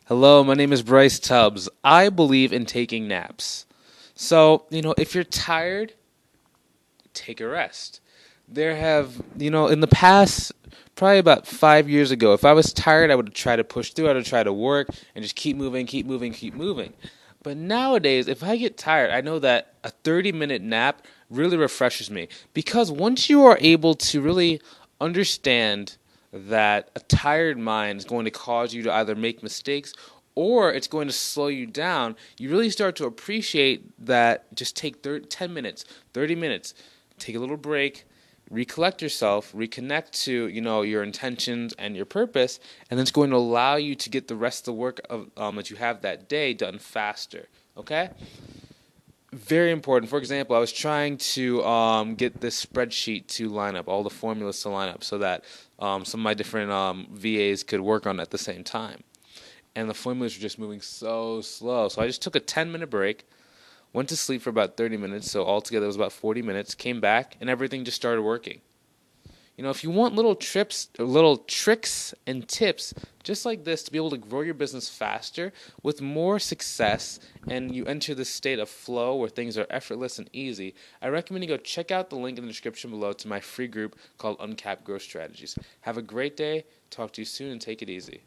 Hello, my name is Bryce Tubbs. I believe in taking naps. So, if you're tired, take a rest. In the past, probably about 5 years ago, if I was tired, I would try to push through. I would try to work and just keep moving, keep moving, keep moving. But nowadays, if I get tired, I know that a 30-minute nap really refreshes me. Because once you are able to really understand that a tired mind is going to cause you to either make mistakes or it's going to slow you down, you really start to appreciate that. Just take 10 minutes, 30 minutes, take a little break, recollect yourself, reconnect to your intentions and your purpose, and it's going to allow you to get the rest of the work that you have that day done faster. Okay, very important. For example, I was trying to get this spreadsheet to line up, all the formulas to line up, so that some of my different VAs could work on it at the same time. And the formulas were just moving so slow. So I just took a 10-minute break, went to sleep for about 30 minutes, so altogether it was about 40 minutes, came back, and everything just started working. If you want little tricks and tips just like this to be able to grow your business faster with more success, and you enter this state of flow where things are effortless and easy, I recommend you go check out the link in the description below to my free group called Uncapped Growth Strategies. Have a great day. Talk to you soon and take it easy.